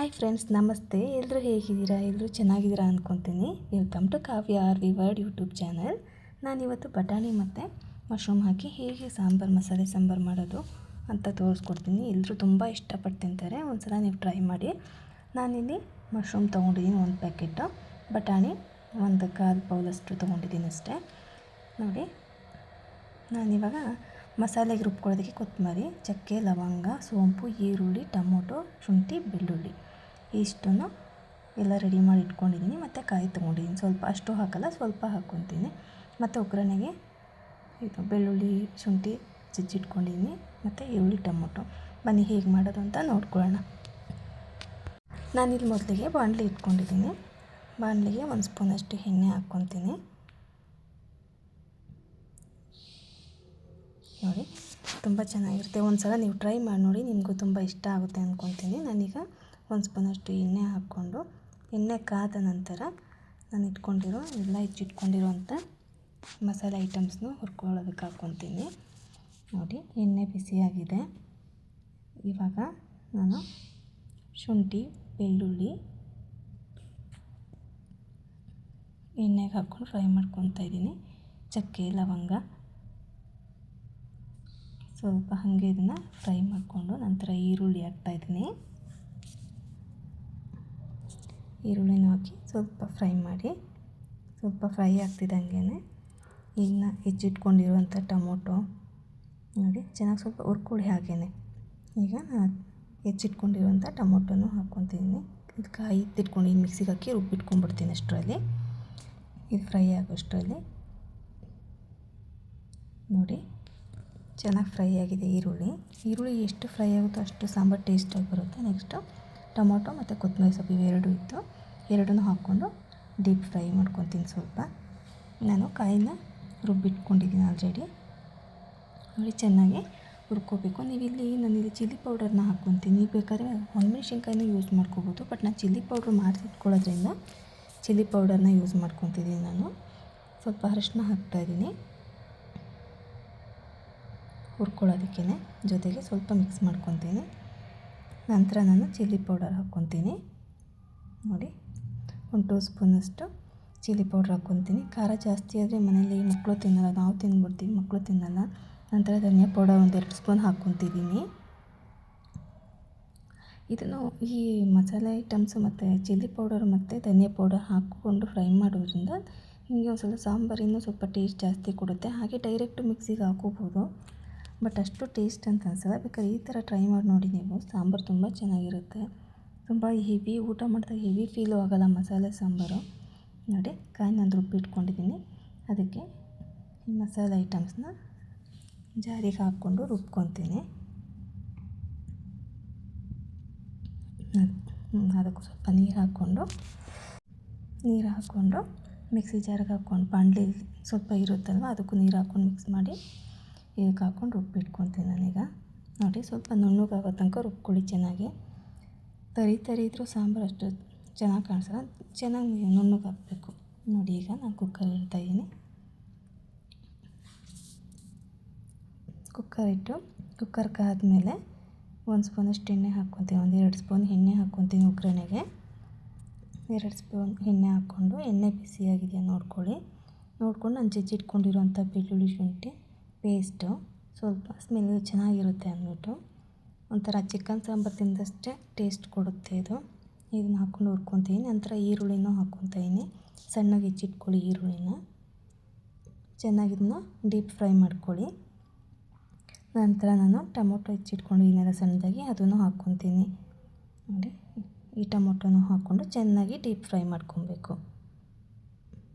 Hi friends, ನಮಸ್ತೆ. ಎಲ್ಲರೂ ಹೇಗಿದ್ದೀರಾ? ಎಲ್ಲರೂ ಚೆನ್ನಾಗಿದ್ದೀರಾ ಅಂದ್ಕೊತೀನಿ. Welcome to Kavya R V word YouTube channel. ನಾನಿವತ್ತು ಬಟಾಣಿ ಮತ್ತು ಮಶ್ರೂಮ್ ಹಾಕಿ ಹೇಗೆ ಮಸಾಲೆ ಸಾಂಬಾರು ಮಾಡೋದು ಅಂತ ತೋರಿಸ್ಕೊಡ್ತೀನಿ. ಎಲ್ಲರೂ ತುಂಬ ಇಷ್ಟಪಟ್ಟು ತಿಂತಾರೆ. ಒಂದು ಸಲ ನೀವು ಟ್ರೈ ಮಾಡಿ. ನಾನಿಲ್ಲಿ ಮಶ್ರೂಮ್ ತೊಗೊಂಡಿದ್ದೀನಿ 1 ಪ್ಯಾಕೆಟು, ಬಟಾಣಿ 1/4 ಬೌಲಷ್ಟು ತೊಗೊಂಡಿದ್ದೀನಿ ಅಷ್ಟೇ. ನೋಡಿ, ನಾನಿವಾಗ ಮಸಾಲೆಗೆ ರುಬ್ಕೊಳ್ಳೋದಕ್ಕೆ ಕೊತ್ತಂಬರಿ, ಚಕ್ಕೆ, ಲವಂಗ, ಸೋಂಪು, ಈರುಳ್ಳಿ, ಟೊಮೊಟೊ, ಶುಂಠಿ, ಬೆಳ್ಳುಳ್ಳಿ ಇಷ್ಟನ್ನು ಎಲ್ಲ ರೆಡಿ ಮಾಡಿ ಇಟ್ಕೊಂಡಿದ್ದೀನಿ. ಮತ್ತು ಕಾಯಿ ತೊಗೊಂಡಿದ್ದೀನಿ. ಸ್ವಲ್ಪ ಅಷ್ಟು ಹಾಕಲ್ಲ, ಸ್ವಲ್ಪ ಹಾಕ್ಕೊತೀನಿ. ಮತ್ತು ಒಗ್ಗರಣೆಗೆ ಇದು ಬೆಳ್ಳುಳ್ಳಿ, ಶುಂಠಿ ಜಜ್ಜಿಟ್ಕೊಂಡಿದ್ದೀನಿ. ಮತ್ತು ಈರುಳ್ಳಿ, ಟೊಮೊಟೊ. ಬನ್ನಿ ಹೇಗೆ ಮಾಡೋದು ಅಂತ ನೋಡ್ಕೊಳ್ಳೋಣ. ನಾನಿಲ್ಲಿ ಮೊದಲಿಗೆ ಬಾಣಲಿ ಇಟ್ಕೊಂಡಿದ್ದೀನಿ. ಬಾಣಲಿಗೆ 1 ಸ್ಪೂನಷ್ಟು ಎಣ್ಣೆ ಹಾಕ್ಕೊತೀನಿ. ನೋಡಿ, ತುಂಬ ಚೆನ್ನಾಗಿರುತ್ತೆ. ಒಂದು ಸಲ ನೀವು ಟ್ರೈ ಮಾಡಿ ನೋಡಿ, ನಿಮಗೂ ತುಂಬ ಇಷ್ಟ ಆಗುತ್ತೆ ಅಂದ್ಕೊತೀನಿ. ನಾನೀಗ 1 ಸ್ಪೂನಷ್ಟು ಎಣ್ಣೆ ಹಾಕ್ಕೊಂಡು, ಎಣ್ಣೆ ಕಾದ ನಂತರ ನಾನು ಹೆಚ್ಚಿಟ್ಕೊಂಡಿರೋಂಥ ಮಸಾಲೆ ಐಟಮ್ಸ್ನ ಹುರ್ಕೊಳ್ಳೋದಕ್ಕೆ ಹಾಕ್ಕೊತೀನಿ. ನೋಡಿ, ಎಣ್ಣೆ ಬಿಸಿಯಾಗಿದೆ. ಇವಾಗ ನಾನು ಶುಂಠಿ, ಬೆಳ್ಳುಳ್ಳಿ ಎಣ್ಣೆಗೆ ಹಾಕ್ಕೊಂಡು ಫ್ರೈ ಮಾಡ್ಕೊತಾ ಇದ್ದೀನಿ. ಚಕ್ಕೆ, ಲವಂಗ ಸ್ವಲ್ಪ ಹಾಗೆ ಇದನ್ನು ಫ್ರೈ ಮಾಡಿಕೊಂಡು ನಂತರ ಈರುಳ್ಳಿ ಹಾಕ್ತಾಯಿದ್ದೀನಿ. ಈರುಳ್ಳಿನ ಹಾಕಿ ಸ್ವಲ್ಪ ಫ್ರೈ ಮಾಡಿ, ಸ್ವಲ್ಪ ಫ್ರೈ ಆಗ್ತಿದ್ದಂಗೆ ಇನ್ನು ಹೆಚ್ಚಿಟ್ಕೊಂಡಿರುವಂಥ ಟೊಮೊಟೊ ನೋಡಿ ಚೆನ್ನಾಗಿ ಸ್ವಲ್ಪ ಹುರ್ಕೊಳ್ಳಿ. ಹಾಗೆಯೇ ಈಗ ಹೆಚ್ಚಿಟ್ಕೊಂಡಿರುವಂಥ ಟೊಮೊಟೊನೂ ಹಾಕ್ಕೊತಿದ್ದೀನಿ. ಇದು ಕಾಯಿ ಇಟ್ಕೊಂಡು ಮಿಕ್ಸಿಗೆ ಹಾಕಿ ರುಬ್ಬಿಟ್ಕೊಂಡ್ಬಿಡ್ತೀನಿ. ಅಷ್ಟರಲ್ಲಿ ಇದು ಫ್ರೈ ಆಗೋಷ್ಟರಲ್ಲಿ ನೋಡಿ ಚೆನ್ನಾಗಿ ಫ್ರೈ ಆಗಿದೆ. ಈರುಳ್ಳಿ ಎಷ್ಟು ಫ್ರೈ ಆಗುತ್ತೋ ಅಷ್ಟು ಸಾಂಬಾರು ಟೇಸ್ಟಾಗಿ ಬರುತ್ತೆ. ನೆಕ್ಸ್ಟು ಟೊಮೊಟೊ ಮತ್ತು ಕೊತ್ತಂಬರಿ ಸೊಪ್ಪು ಇವೆರಡೂ ಇತ್ತು, ಎರಡನ್ನೂ ಹಾಕ್ಕೊಂಡು ಡೀಪ್ ಫ್ರೈ ಮಾಡ್ಕೊತೀನಿ. ಸ್ವಲ್ಪ ನಾನು ಕಾಯಿನ ರುಬ್ಬಿಟ್ಕೊಂಡಿದ್ದೀನಿ ಆಲ್ರೆಡಿ. ನೋಡಿ, ಚೆನ್ನಾಗಿ ಹುರ್ಕೋಬೇಕು. ನಾನಿಲ್ಲಿ ಚಿಲ್ಲಿ ಪೌಡರ್ನ ಹಾಕ್ಕೊತೀನಿ. ಬೇಕಾದ್ರೆ ಒಣಮೆಣ್ಸಿನ್ಕಾಯಿನ ಯೂಸ್ ಮಾಡ್ಕೋಬೋದು, ಬಟ್ ನಾನು ಚಿಲ್ಲಿ ಪೌಡ್ರ್ ಮಾಡಿಸಿಟ್ಕೊಳ್ಳೋದ್ರಿಂದ ಚಿಲ್ಲಿ ಪೌಡರ್ನ ಯೂಸ್ ಮಾಡ್ಕೊತಿದ್ದೀನಿ. ನಾನು ಸ್ವಲ್ಪ ಅರಿಶಿನ ಹಾಕ್ತಾಯಿದ್ದೀನಿ ಹುರ್ಕೊಳ್ಳೋದಕ್ಕೆ, ಜೊತೆಗೆ ಸ್ವಲ್ಪ ಮಿಕ್ಸ್ ಮಾಡ್ಕೊತೀನಿ. ನಂತರ ನಾನು ಚಿಲ್ಲಿ ಪೌಡರ್ ಹಾಕ್ಕೊತೀನಿ. ನೋಡಿ, 1 2 ಸ್ಪೂನಷ್ಟು ಚಿಲ್ಲಿ ಪೌಡ್ರ್ ಹಾಕ್ಕೊತೀನಿ. ಖಾರ ಜಾಸ್ತಿ ಆದರೆ ಮನೇಲಿ ಮಕ್ಕಳು ತಿನ್ನಲ್ಲ, ನಾವು ತಿಂದ್ಬಿಡ್ತೀವಿ, ಮಕ್ಕಳು ತಿನ್ನಲ್ಲ. ನಂತರ ಧನಿಯಾ ಪೌಡರ್ 1 2 ಸ್ಪೂನ್ ಹಾಕ್ಕೊತಿದ್ದೀನಿ. ಇದನ್ನು ಈ ಮಸಾಲೆ ಐಟಮ್ಸು ಮತ್ತು ಚಿಲ್ಲಿ ಪೌಡರ್ ಮತ್ತು ಧನಿಯಾ ಪೌಡರ್ ಹಾಕ್ಕೊಂಡು ಫ್ರೈ ಮಾಡೋದ್ರಿಂದ ನಿಮಗೆ ಒಂದು ಸ್ವಲ್ಪ ಸಾಂಬಾರು ಇನ್ನೂ ಸ್ವಲ್ಪ ಟೇಸ್ಟ್ ಜಾಸ್ತಿ ಕೊಡುತ್ತೆ. ಹಾಗೆ ಡೈರೆಕ್ಟು ಮಿಕ್ಸಿಗೆ ಹಾಕೋಬೋದು, ಬಟ್ ಅಷ್ಟು ಟೇಸ್ಟ್ ಅಂತ ಅನಿಸಲ್ಲ. ಬೇಕಾದ್ರೆ ಈ ಥರ ಟ್ರೈ ಮಾಡಿ ನೋಡಿ ನೀವು. ಸಾಂಬಾರು ತುಂಬ ಚೆನ್ನಾಗಿರುತ್ತೆ. ತುಂಬ ಹೆವಿ ಊಟ ಮಾಡಿದಾಗ ಹೆವಿ ಫೀಲು ಆಗೋಲ್ಲ ಮಸಾಲೆ ಸಾಂಬಾರು. ನೋಡಿ, ಕಾಯಿ ನಾನು ರುಬ್ಬಿಟ್ಕೊಂಡಿದ್ದೀನಿ. ಅದಕ್ಕೆ ಈ ಮಸಾಲೆ ಐಟಮ್ಸ್ನ ಜಾರಿಗೆ ಹಾಕ್ಕೊಂಡು ರುಬ್ಕೊತೀನಿ. ಅದಕ್ಕೆ ಸ್ವಲ್ಪ ನೀರು ಹಾಕ್ಕೊಂಡು ಮಿಕ್ಸಿ ಜಾರಿಗೆ ಹಾಕ್ಕೊಂಡು, ಬಾಣಲಿ ಸ್ವಲ್ಪ ಇರುತ್ತಲ್ವ ಅದಕ್ಕೂ ನೀರು ಹಾಕ್ಕೊಂಡು ಮಿಕ್ಸ್ ಮಾಡಿ ಇದಕ್ಕೆ ಹಾಕ್ಕೊಂಡು ರುಬ್ಬಿಟ್ಕೊತೀನಿ ನಾನೀಗ. ನೋಡಿ, ಸ್ವಲ್ಪ ನುಣ್ಣಗಾಗೋ ತನಕ ರುಬ್ಕೊಳ್ಳಿ ಚೆನ್ನಾಗಿ. ತರಿ ಇದ್ದರೂ ಸಾಂಬಾರು ಅಷ್ಟು ಚೆನ್ನಾಗಿ ಕಾಣಿಸಲ್ಲ, ಚೆನ್ನಾಗಿ ನುಣ್ಣಗಾಗಬೇಕು. ನೋಡಿ, ಈಗ ನಾನು ಕುಕ್ಕರ್ ಇಡ್ತಾಯಿದ್ದೀನಿ. ಕುಕ್ಕರ್ ಕಾದ್ಮೇಲೆ 1 ಸ್ಪೂನಷ್ಟು ಎಣ್ಣೆ ಹಾಕ್ಕೊತೀನಿ. 1 2 ಸ್ಪೂನ್ ಎಣ್ಣೆ ಹಾಕ್ಕೊತೀನಿ ಒಗ್ಗರಣೆಗೆ. 2 ಸ್ಪೂನ್ ಎಣ್ಣೆ ಹಾಕ್ಕೊಂಡು, ಎಣ್ಣೆ ಬಿಸಿಯಾಗಿದೆಯಾ ನೋಡ್ಕೊಂಡು ನಾನು ಜಜ್ಜಿಟ್ಕೊಂಡಿರೋಂಥ ಬೆಳ್ಳುಳ್ಳಿ, ಶುಂಠಿ ಪೇಸ್ಟು ಸ್ವಲ್ಪ ಸ್ಮೆಲ್ ಚೆನ್ನಾಗಿರುತ್ತೆ ಅಂದ್ಬಿಟ್ಟು, ಒಂಥರ ಚಿಕನ್ ಸಾಂಬಾರು ತಿಂದಷ್ಟೇ ಟೇಸ್ಟ್ ಕೊಡುತ್ತೆ ಇದು. ಇದನ್ನ ಹಾಕ್ಕೊಂಡು ಹುರ್ಕೊತೀನಿ. ನಂತರ ಈರುಳ್ಳಿನೂ ಹಾಕ್ಕೊತೀನಿ. ಸಣ್ಣಗೆ ಹೆಚ್ಚಿಟ್ಕೊಳ್ಳಿ ಈರುಳ್ಳಿನ. ಚೆನ್ನಾಗಿ ಇದನ್ನ ಡೀಪ್ ಫ್ರೈ ಮಾಡ್ಕೊಳ್ಳಿ. ನಂತರ ನಾನು ಟೊಮೊಟೊ ಹೆಚ್ಚಿಟ್ಕೊಂಡಿದ್ದೀನಲ್ಲ ಸಣ್ಣದಾಗಿ, ಅದನ್ನು ಹಾಕ್ಕೊತೀನಿ. ನೋಡಿ, ಈ ಟೊಮೊಟೊನೂ ಹಾಕ್ಕೊಂಡು ಚೆನ್ನಾಗಿ ಡೀಪ್ ಫ್ರೈ ಮಾಡ್ಕೊಬೇಕು.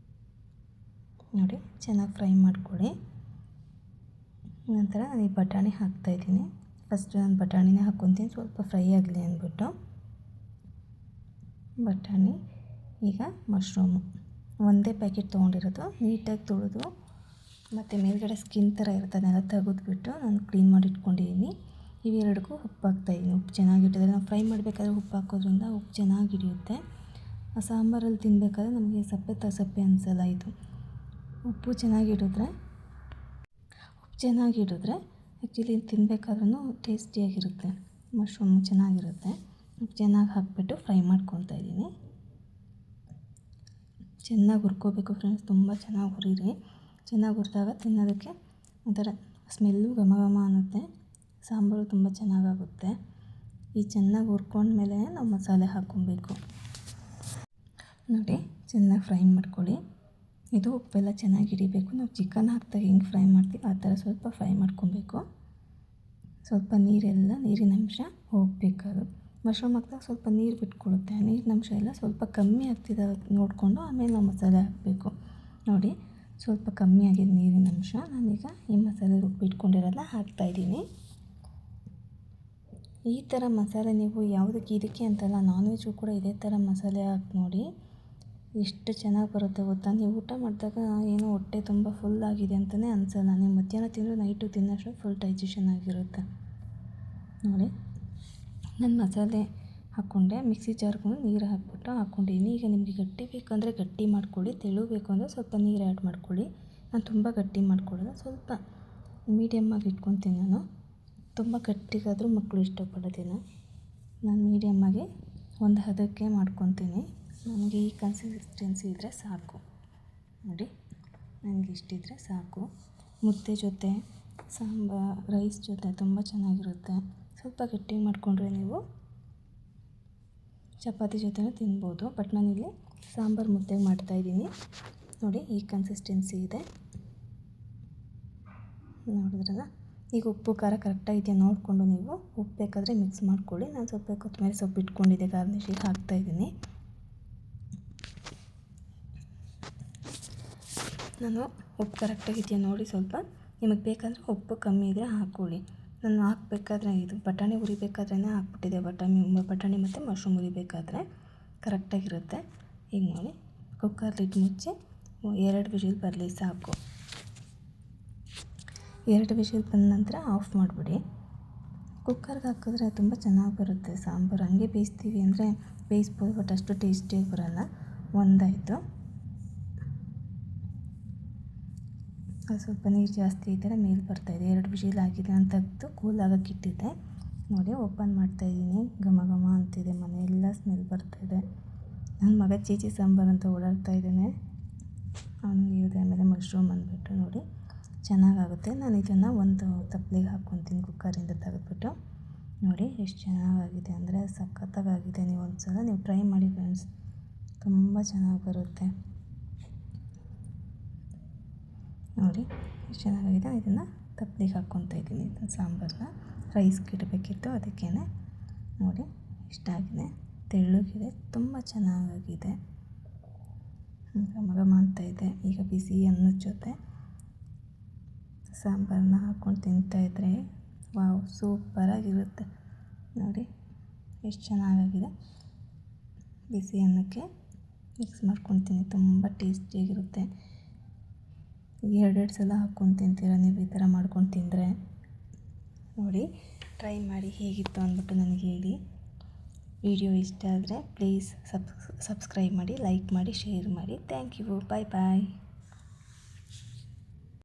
ನೋಡಿ, ಚೆನ್ನಾಗಿ ಫ್ರೈ ಮಾಡ್ಕೊಳ್ಳಿ. ನಂತರ ನಾನು ಈ ಬಟಾಣಿ ಹಾಕ್ತಾಯಿದ್ದೀನಿ. ಫಸ್ಟ್ ನಾನು ಬಟಾಣಿನೇ ಹಾಕ್ಕೊತೀನಿ, ಸ್ವಲ್ಪ ಫ್ರೈ ಆಗಲಿ ಅಂದ್ಬಿಟ್ಟು. ಬಟಾಣಿ, ಈಗ ಮಶ್ರೂಮು 1 ಪ್ಯಾಕೆಟ್ ತೊಗೊಂಡಿರೋದು, ನೀಟಾಗಿ ತೊಳೆದು ಮತ್ತು ಮೇಲ್ಗಡೆ ಸ್ಕಿನ್ ಥರ ಇರ್ತದೆಲ್ಲ ತೆಗೆದುಬಿಟ್ಟು ನಾನು ಕ್ಲೀನ್ ಮಾಡಿ ಇಟ್ಕೊಂಡಿದ್ದೀನಿ. ಇವೆರಡಕ್ಕೂ ಉಪ್ಪು ಹಾಕ್ತಾಯಿದ್ದೀನಿ. ಉಪ್ಪು ಚೆನ್ನಾಗಿಟ್ಟಿದ್ರೆ ನಾವು ಫ್ರೈ ಮಾಡಬೇಕಾದ್ರೆ ಉಪ್ಪು ಹಾಕೋದ್ರಿಂದ ಉಪ್ಪು ಚೆನ್ನಾಗಿ ಹಿಡಿಯುತ್ತೆ. ಆ ಸಾಂಬಾರಲ್ಲಿ ತಿನ್ನಬೇಕಾದ್ರೆ ನಮಗೆ ಸಪ್ಪೆ ಅನಿಸಲ್ಲ. ಇದು ಉಪ್ಪು ಚೆನ್ನಾಗಿಡಿದ್ರೆ ಆ್ಯಕ್ಚುಲಿ ತಿನ್ನಬೇಕಾದ್ರೂ ಟೇಸ್ಟಿಯಾಗಿರುತ್ತೆ. ಮಶ್ರೂಮು ಚೆನ್ನಾಗಿರುತ್ತೆ. ಚೆನ್ನಾಗಿ ಹಾಕಿಬಿಟ್ಟು ಫ್ರೈ ಮಾಡ್ಕೊತಾ ಇದ್ದೀನಿ. ಚೆನ್ನಾಗಿ ಹುರ್ಕೋಬೇಕು ಫ್ರೆಂಡ್ಸ್, ತುಂಬ ಚೆನ್ನಾಗಿ ಹುರಿರಿ. ಚೆನ್ನಾಗಿ ಹುರಿದಾಗ ತಿನ್ನೋದಕ್ಕೆ ಒಂಥರ ಸ್ಮೆಲ್ಲು ಘಮ ಘಮ ಅನ್ನುತ್ತೆ, ಸಾಂಬಾರು ತುಂಬ ಚೆನ್ನಾಗಾಗುತ್ತೆ. ಈ ಚೆನ್ನಾಗಿ ಹುರ್ಕೊಂಡ್ಮೇಲೆ ನಾವು ಮಸಾಲೆ ಹಾಕ್ಕೊಬೇಕು ನೋಡಿ. ಚೆನ್ನಾಗಿ ಫ್ರೈ ಮಾಡ್ಕೊಳ್ಳಿ. ಇದು ಉಪ್ಪೆಲ್ಲ ಚೆನ್ನಾಗಿ ಹಿಡಿಬೇಕು. ನಾವು ಚಿಕನ್ ಹಾಕಿದಾಗ ಹೆಂಗೆ ಫ್ರೈ ಮಾಡ್ತೀವಿ ಆ ಥರ ಸ್ವಲ್ಪ ಫ್ರೈ ಮಾಡ್ಕೊಬೇಕು. ಸ್ವಲ್ಪ ನೀರಿನ ಅಂಶ ಹೋಗಬೇಕದು. ಮಶ್ರೂಮ್ ಹಾಕಿದಾಗ ಸ್ವಲ್ಪ ನೀರು ಬಿಟ್ಕೊಳ್ಳುತ್ತೆ. ನೀರಿನ ಅಂಶ ಎಲ್ಲ ಸ್ವಲ್ಪ ಕಮ್ಮಿ ಆಗ್ತಿದೆ ನೋಡಿಕೊಂಡು ಆಮೇಲೆ ನಾವು ಮಸಾಲೆ ಹಾಕಬೇಕು ನೋಡಿ. ಸ್ವಲ್ಪ ಕಮ್ಮಿ ಆಗಿದೆ ನೀರಿನ ಅಂಶ. ನಾನೀಗ ಈ ಮಸಾಲೆ ರುಬ್ಬಿಟ್ಕೊಂಡಿರೋದನ್ನ ಹಾಕ್ತಾಯಿದ್ದೀನಿ. ಈ ಥರ ಮಸಾಲೆ ನೀವು ಯಾವುದಕ್ಕೆ ಇದಕ್ಕೆ ಅಂತಲ್ಲ, ನಾನ್ ವೆಜ್ಗೂ ಕೂಡ ಇದೇ ಥರ ಮಸಾಲೆ ಹಾಕಿ ನೋಡಿ, ಎಷ್ಟು ಚೆನ್ನಾಗಿ ಬರುತ್ತೆ ಗೊತ್ತಾ. ನೀವು ಊಟ ಮಾಡಿದಾಗ ಏನೋ ಹೊಟ್ಟೆ ತುಂಬ ಫುಲ್ ಆಗಿದೆ ಅಂತಲೇ ಅನಿಸಲ್ಲ. ನೀವು ಮಧ್ಯಾಹ್ನ ತಿಂದರೂ ನೈಟು ತಿನ್ನೋಷ್ಟು ಫುಲ್ ಡೈಜೆಷನ್ ಆಗಿರುತ್ತೆ ನೋಡಿ. ನಾನು ಮಸಾಲೆ ಹಾಕ್ಕೊಂಡೆ, ಮಿಕ್ಸಿ ಜಾರ್ಕೊಂಡು ನೀರು ಹಾಕ್ಕೊಂಡಿದ್ದೀನಿ. ಈಗ ನಿಮಗೆ ಗಟ್ಟಿ ಬೇಕಂದರೆ ಗಟ್ಟಿ ಮಾಡ್ಕೊಳ್ಳಿ, ತೆಳು ಬೇಕು ಅಂದರೆ ಸ್ವಲ್ಪ ನೀರು ಆ್ಯಡ್ ಮಾಡ್ಕೊಳ್ಳಿ. ನಾನು ತುಂಬ ಗಟ್ಟಿ ಮಾಡ್ಕೊಳ್ಳೋದು, ಸ್ವಲ್ಪ ಮೀಡಿಯಮ್ಮಾಗಿ ಇಟ್ಕೊತೀನಿ ನಾನು. ತುಂಬ ಗಟ್ಟಿಗಾದರೂ ಮಕ್ಕಳು ಇಷ್ಟಪಡೋದಿಲ್ಲ. ನಾನು ಮೀಡಿಯಮ್ಮಾಗಿ ಒಂದು ಹದಕ್ಕೆ ಮಾಡ್ಕೊತೀನಿ. ನನಗೆ ಈ ಕನ್ಸಿಸ್ಟೆನ್ಸಿ ಇದ್ದರೆ ಸಾಕು ನೋಡಿ. ನನಗೆ ಇಷ್ಟಿದ್ರೆ ಸಾಕು. ಮುದ್ದೆ ಜೊತೆ ರೈಸ್ ಜೊತೆ ತುಂಬ ಚೆನ್ನಾಗಿರುತ್ತೆ. ಸ್ವಲ್ಪ ಗಟ್ಟಿ ಮಾಡಿಕೊಂಡ್ರೆ ನೀವು ಚಪಾತಿ ಜೊತೆನೂ ತಿನ್ಬೋದು. ಬಟ್ ನಾನಿಲ್ಲಿ ಸಾಂಬಾರು ಮುದ್ದೆಗೆ ಮಾಡ್ತಾಯಿದ್ದೀನಿ ನೋಡಿ. ಈ ಕನ್ಸಿಸ್ಟೆನ್ಸಿ ಇದೆ ನೋಡಿದ್ರಲ್ಲ. ಈಗ ಉಪ್ಪು ಖಾರ ಕರೆಕ್ಟಾಗಿ ಇದೆಯಾ ನೋಡಿಕೊಂಡು ನೀವು ಉಪ್ಪು ಬೇಕಾದರೆ ಮಿಕ್ಸ್ ಮಾಡ್ಕೊಳ್ಳಿ. ನಾನು ಸ್ವಲ್ಪ ಕೊತ್ತಂಬರಿ ಸೊಪ್ಪು ಇಟ್ಕೊಂಡಿದ್ದೆ, ಗಾರ್ನಿಷಿಗೆ ಹಾಕ್ತಾಯಿದ್ದೀನಿ. ನಾನು ಉಪ್ಪು ಕರೆಕ್ಟಾಗಿದೆಯಾ ನೋಡಿ. ಸ್ವಲ್ಪ ನಿಮಗೆ ಬೇಕಾದರೆ ಉಪ್ಪು ಕಮ್ಮಿ ಇದ್ದರೆ ಹಾಕ್ಕೊಳ್ಳಿ. ನಾನು ಹಾಕಬೇಕಾದ್ರೆ ಇದು ಬಟಾಣಿ ಹುರಿಬೇಕಾದ್ರೇ ಹಾಕ್ಬಿಟ್ಟಿದ್ದೆ. ಬಟಾಣಿ ಮತ್ತು ಮಶ್ರೂಮ್ ಹುರಿಬೇಕಾದ್ರೆ ಕರೆಕ್ಟಾಗಿರುತ್ತೆ. ಈಗ ನೋಡಿ, ಕುಕ್ಕರ್ ಲಿಡ್ ಮುಚ್ಚಿ 2 ವಿಷಿಲ್ ಬರಲಿ ಸಾಕು. 2 ವಿಷಿಲ್ ಬಂದ ನಂತರ ಆಫ್ ಮಾಡಿಬಿಡಿ. ಕುಕ್ಕರ್ಗೆ ಹಾಕಿದ್ರೆ ತುಂಬ ಚೆನ್ನಾಗಿ ಬರುತ್ತೆ ಸಾಂಬಾರು. ಹಂಗೆ ಬೇಯಿಸ್ತೀವಿ ಅಂದರೆ ಬೇಯಿಸ್ಬೋದು, ಬಟ್ ಅಷ್ಟು ಟೇಸ್ಟಿಯಾಗಿ ಬರೋಲ್ಲ. ಒಂದಾಯಿತು. ಅದು ಸ್ವಲ್ಪ ನೀರು ಜಾಸ್ತಿ ಈ ಥರ ಮೇಲೆ ಬರ್ತಾಯಿದೆ. 2 ವಿಷಿಲ್ ಆಗಿದೆ. ನಾನು ತೆಗೆದು ಕೂಲ್ ಆಗೋಕ್ಕೆ ಇಟ್ಟಿದ್ದೆ ನೋಡಿ. ಓಪನ್ ಮಾಡ್ತಾಯಿದ್ದೀನಿ. ಘಮ ಘಮ ಅಂತಿದೆ, ಮನೆಯೆಲ್ಲ ಸ್ಮೆಲ್ ಬರ್ತಾಯಿದೆ. ನನ್ನ ಮಗ ಚೀಚಿ ಸಾಂಬಾರು ಅಂತ ಓಡಾಡ್ತಾ ಇದ್ದಾನೆ. ಅವನಿಗೆ ಹೇಳಿದೆ ಆಮೇಲೆ ಮಶ್ರೂಮ್ ಅಂದ್ಬಿಟ್ಟು ನೋಡಿ. ಚೆನ್ನಾಗಾಗುತ್ತೆ. ನಾನು ಇದನ್ನು ಒಂದು ತಪ್ಪಲಿಗೆ ಹಾಕ್ಕೊತೀನಿ ಕುಕ್ಕರಿಂದ ತೆಗೆದ್ಬಿಟ್ಟು ನೋಡಿ. ಎಷ್ಟು ಚೆನ್ನಾಗಾಗಿದೆ ಅಂದರೆ ಸಖತ್ತಾಗಿದೆ. ನೀವು ಒಂದು ಸಲ ನೀವು ಟ್ರೈ ಮಾಡಿ ಫ್ರೆಂಡ್ಸ್, ತುಂಬ ಚೆನ್ನಾಗಿ ಬರುತ್ತೆ ನೋಡಿ. ಎಷ್ಟು ಚೆನ್ನಾಗಿದೆ. ಇದನ್ನು ತಪ್ಪಲಿಗೆ ಹಾಕ್ಕೊತಾ ಇದ್ದೀನಿ. ಇದನ್ನು ಸಾಂಬಾರನ್ನ ರೈಸ್ಗೆ ಇಡಬೇಕಿತ್ತು, ಅದಕ್ಕೇ ನೋಡಿ. ಇಷ್ಟಾಗಿದೆ, ತೆಳ್ಳಗಿದೆ, ತುಂಬ ಚೆನ್ನಾಗಿದೆ. ಘಮ ಅಂತ ಇದೆ. ಈಗ ಬಿಸಿ ಅನ್ನದ ಜೊತೆ ಸಾಂಬಾರನ್ನ ಹಾಕ್ಕೊಂಡು ತಿಂತಾಯಿದ್ರೆ ವಾವ್ ಸೂಪರಾಗಿರುತ್ತೆ ನೋಡಿ. ಎಷ್ಟು ಚೆನ್ನಾಗಿದೆ. ಬಿಸಿ ಅನ್ನಕ್ಕೆ ಮಿಕ್ಸ್ ಮಾಡ್ಕೊತೀನಿ. ತುಂಬ ಟೇಸ್ಟಿಯಾಗಿರುತ್ತೆ. 2 ಸಲ ಹಾಕ್ಕೊಂಡು ತಿಂತೀರ ನೀವು ಈ ಥರ ಮಾಡ್ಕೊಂಡು ತಿಂದರೆ ನೋಡಿ. ಟ್ರೈ ಮಾಡಿ ಹೇಗಿತ್ತು ಅಂದ್ಬಿಟ್ಟು ನನಗೆ ಹೇಳಿ. ವಿಡಿಯೋ ಇಷ್ಟ ಆದರೆ ಪ್ಲೀಸ್ ಸಬ್ಸ್ಕ್ರೈಬ್ ಮಾಡಿ, ಲೈಕ್ ಮಾಡಿ, ಶೇರ್ ಮಾಡಿ. Thank you. Bye bye.